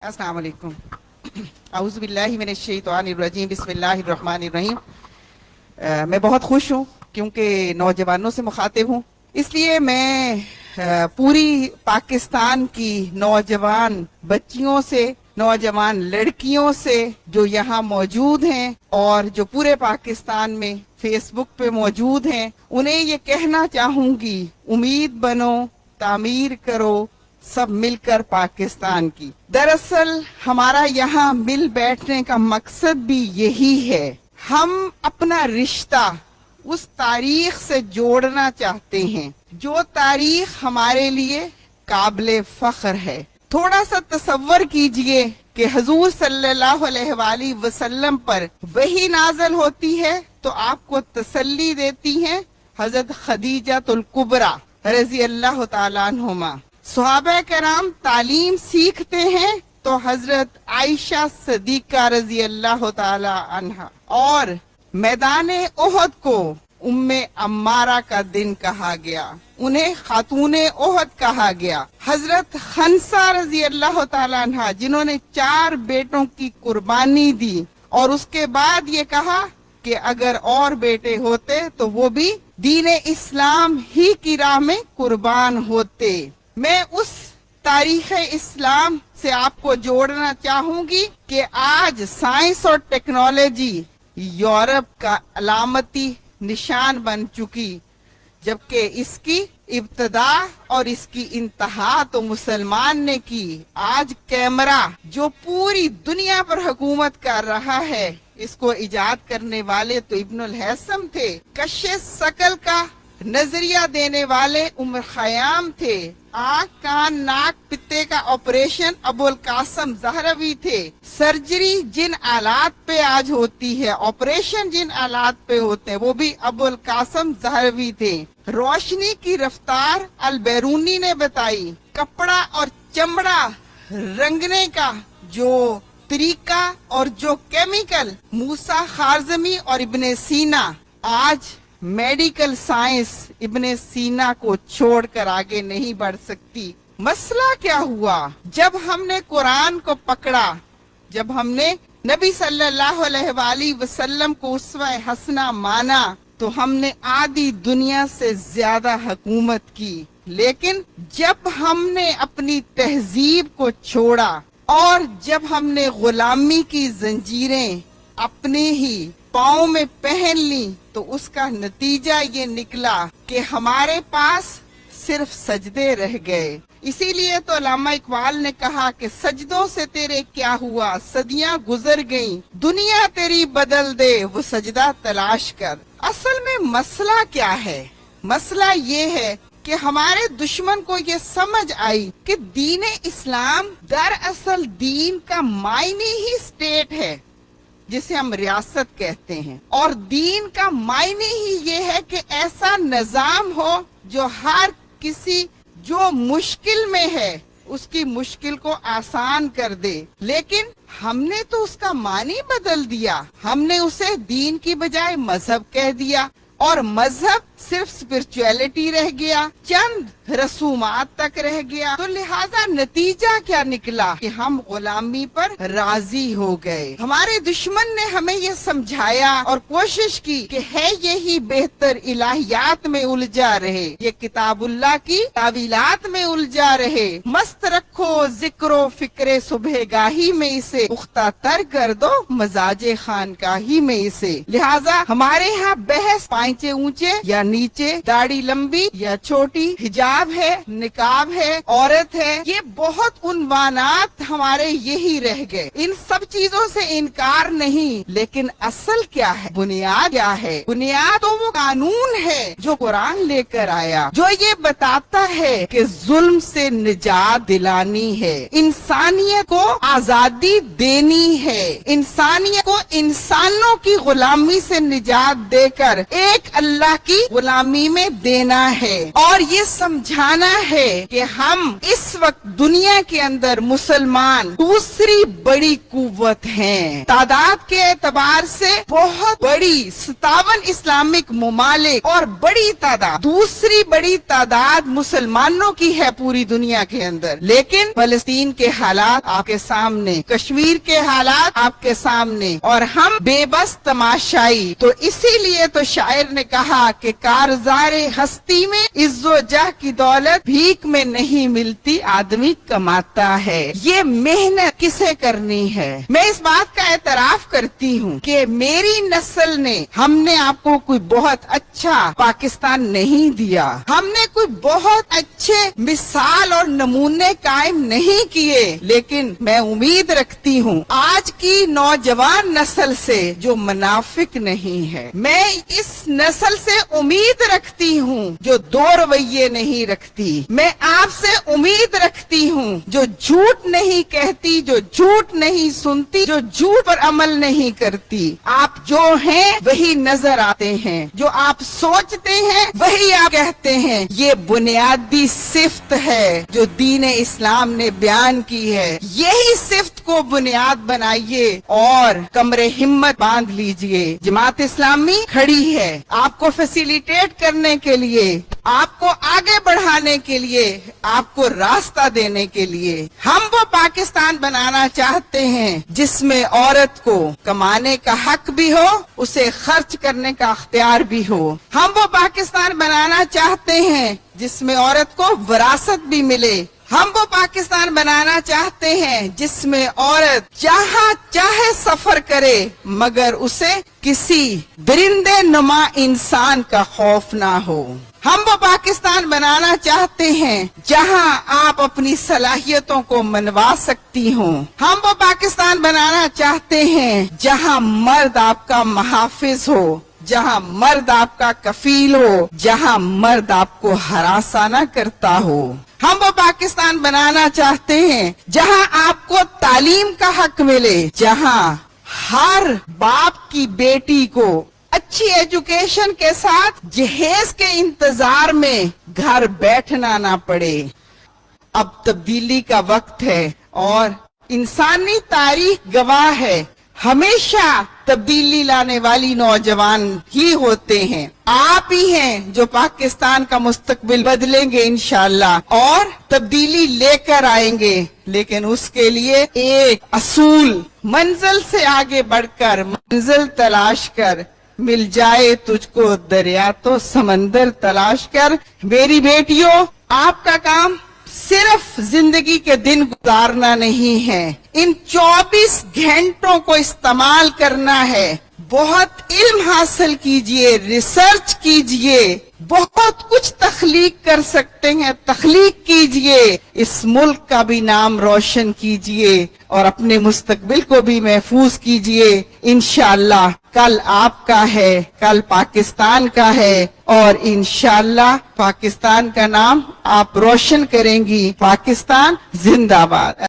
अस्सलाम वालेकुम। औज़ु बिल्लाहि मिनश शैतानिर रजीम, बिस्मिल्लाहिर रहमानिर रहीम। मैं बहुत खुश हूँ क्योंकि नौजवानों से मुखातिब हूँ, इसलिए मैं पूरी पाकिस्तान की नौजवान बच्चियों से, नौजवान लड़कियों से जो यहाँ मौजूद हैं और जो पूरे पाकिस्तान में फेसबुक पे मौजूद हैं, उन्हें ये कहना चाहूँगी, उम्मीद बनो, तामीर करो सब मिलकर पाकिस्तान की। दरअसल हमारा यहाँ मिल बैठने का मकसद भी यही है। हम अपना रिश्ता उस तारीख से जोड़ना चाहते हैं जो तारीख हमारे लिए काबिले फख्र है। थोड़ा सा तसव्वुर कीजिए कि हुजूर सल्लल्लाहु अलैहि वसल्लम पर वही नाज़िल होती है तो आपको तसल्ली देती हैं हजरत खदीजतुल कुबरा रज़ी अल्लाह ताला अन्हुमा। सहाबा कराम तालीम सीखते हैं तो हजरत आयशा सिद्दीका रज़ी अल्लाह ताला अन्हा, और मैदाने उहद को उम्मे अम्मारा का दिन कहा गया, उन्हें खातूने उहद कहा गया। हजरत खंसा रज़ी अल्लाह ताला अन्हा जिन्होंने 4 बेटों की कुर्बानी दी और उसके बाद ये कहा कि अगर और बेटे होते तो वो भी दीन इस्लाम ही की राह में कुर्बान होते। मैं उस तारीख इस्लाम से आपको जोड़ना चाहूंगी कि आज साइंस और टेक्नोलॉजी यूरोप का अलामती निशान बन चुकी, जबकि इसकी इब्तदा और इसकी इंतहा तो मुसलमान ने की। आज कैमरा जो पूरी दुनिया पर हुकूमत कर रहा है, इसको इजाद करने वाले तो इब्नुल हैसम थे। कश्श शकल का नजरिया देने वाले उमर खयाम थे। आँख कान नाक पित्ते का ऑपरेशन अबुल कासम ज़हरवी थे। सर्जरी जिन आलात पे आज होती है, ऑपरेशन जिन आलात पे होते हैं, वो भी अबुल कासम ज़हरवी थे। रोशनी की रफ्तार अल बैरूनी ने बताई। कपड़ा और चमड़ा रंगने का जो तरीका और जो केमिकल मूसा खारजमी और इब्ने सीना, आज मेडिकल साइंस इब्ने सीना को छोड़कर आगे नहीं बढ़ सकती। मसला क्या हुआ? जब हमने कुरान को पकड़ा, जब हमने नबी सल्लल्लाहु अलैहि वसल्लम को उसवा हसना माना, तो हमने आधी दुनिया से ज्यादा हुकूमत की। लेकिन जब हमने अपनी तहजीब को छोड़ा और जब हमने गुलामी की जंजीरें अपने ही पाँव में पहन ली, तो उसका नतीजा ये निकला कि हमारे पास सिर्फ सजदे रह गए। इसीलिए तो अल्लामा इकबाल ने कहा कि सजदों से तेरे क्या हुआ, सदियां गुजर गईं, दुनिया तेरी बदल दे, वो सजदा तलाश कर। असल में मसला क्या है? मसला ये है कि हमारे दुश्मन को ये समझ आई कि दीन इस्लाम दरअसल दीन का मायने ही स्टेट है, जिसे हम रियासत कहते हैं, और दीन का मायने ही ये है कि ऐसा निजाम हो जो हर किसी जो मुश्किल में है उसकी मुश्किल को आसान कर दे। लेकिन हमने तो उसका मानी बदल दिया। हमने उसे दीन की बजाय मजहब कह दिया और मजहब सिर्फ स्पिरिचुअलिटी रह गया, चंद रसूमात तक रह गया। तो लिहाजा नतीजा क्या निकला कि हम गुलामी पर राजी हो गए। हमारे दुश्मन ने हमें ये समझाया और कोशिश की कि है यही बेहतर, इलाहियात में उलझा रहे, ये किताबुल्लाह की तावीलात में उलझा रहे। मस्त रखो जिक्रो फिक्रे सुबह गाही में इसे, पुख्ता तर कर दो मजाजे खानकाही में इसे। लिहाजा हमारे यहाँ बहस पांचे ऊंचे या नीचे, दाढ़ी लंबी या छोटी, हिजाब है, निकाब है, औरत है, ये बहुत उन्वानात हमारे यही रह गए। इन सब चीजों से इनकार नहीं, लेकिन असल क्या है, बुनियाद क्या है? बुनियाद तो वो कानून है जो कुरान लेकर आया, जो ये बताता है कि जुल्म से निजात दिलानी है, इंसानियत को आजादी देनी है, इंसानियत को इंसानों की गुलामी से निजात देकर एक अल्लाह की गुलामी में देना है। और ये समझाना है कि हम इस वक्त दुनिया के अंदर मुसलमान नौजवान दूसरी बड़ी कुव्वत हैं। तादाद के एतबार से बहुत बड़ी 57 इस्लामिक मुमालिक और बड़ी तादाद, दूसरी बड़ी तादाद मुसलमानों की है पूरी दुनिया के अंदर। लेकिन फलस्तीन के हालात आपके सामने, कश्मीर के हालात आपके सामने, और हम बेबस तमाशाई। तो इसीलिए तो शायर ने कहा कि कारज़ारे हस्ती में इज्जो जाह की दौलत भीख में नहीं मिलती, आदमी कमाता है। ये मेहनत किसे करनी है? मैं इस बात का एतराफ करती हूँ कि मेरी नस्ल ने, हमने आपको कोई बहुत अच्छा पाकिस्तान नहीं दिया, हमने कोई बहुत अच्छे मिसाल और नमूने कायम नहीं किए, लेकिन मैं उम्मीद रखती हूँ आज की नौजवान नस्ल से जो मुनाफिक नहीं है, मैं इस नस्ल से उम्मीद रखती हूँ जो दो रवैये नहीं रखती। मैं आपसे उम्मीद रखती हूँ जो झूठ नहीं कहती, जो झूठ नहीं सुनती, जो झूठ पर अमल नहीं करती। आप जो हैं वही नजर आते हैं, जो आप सोचते हैं वही आप कहते हैं। ये बुनियादी सिफ्त है जो दीन इस्लाम ने बयान की है। यही सिफ्त को बुनियाद बनाइए और कमरे हिम्मत बांध लीजिए। जमात इस्लामी खड़ी है आपको फैसिलिटेट करने के लिए, आपको आगे बढ़ाने के लिए, आपको रास्ता देने के लिए। हम वो पाकिस्तान बनाना चाहते हैं जिसमें औरत को कमाने का हक भी हो, उसे खर्च करने का अख्तियार भी हो। हम वो पाकिस्तान बनाना चाहते हैं जिसमें औरत को विरासत भी मिले। हम वो पाकिस्तान बनाना चाहते हैं जिसमें औरत जहाँ चाहे सफर करे, मगर उसे किसी दरिंदे नुमा इंसान का खौफ ना हो। हम वो पाकिस्तान बनाना चाहते हैं जहां आप अपनी सलाहियतों को मनवा सकती हो। हम वो पाकिस्तान बनाना चाहते हैं जहां मर्द आपका मुहाफिज हो, जहां मर्द आपका कफील हो, जहां मर्द आपको हरासाना करता हो। हम वो पाकिस्तान बनाना चाहते हैं जहां आपको तालीम का हक मिले, जहां हर बाप की बेटी को अच्छी एजुकेशन के साथ जहेज के इंतजार में घर बैठना ना पड़े। अब तब्दीली का वक्त है और इंसानी तारीख गवाह है, हमेशा तब्दीली लाने वाली नौजवान ही होते हैं। आप ही हैं जो पाकिस्तान का मुस्तकबिल बदलेंगे इंशाअल्लाह और तब्दीली लेकर आएंगे। लेकिन उसके लिए एक असूल, मंजिल से आगे बढ़कर मंजिल तलाश कर, मिल जाए तुझको दरिया तो समंदर तलाश कर। मेरी बेटियों, आपका काम सिर्फ जिंदगी के दिन गुजारना नहीं है, इन 24 घंटों को इस्तेमाल करना है। बहुत इल्म हासिल कीजिए, रिसर्च कीजिए, बहुत कुछ तख्लीक कर सकते हैं, तख्लीक कीजिए, इस मुल्क का भी नाम रोशन कीजिए और अपने मुस्तकबिल को भी महफूज कीजिए। इंशाअल्लाह कल आपका है, कल पाकिस्तान का है और इंशाअल्लाह पाकिस्तान का नाम आप रोशन करेंगी। पाकिस्तान जिंदाबाद।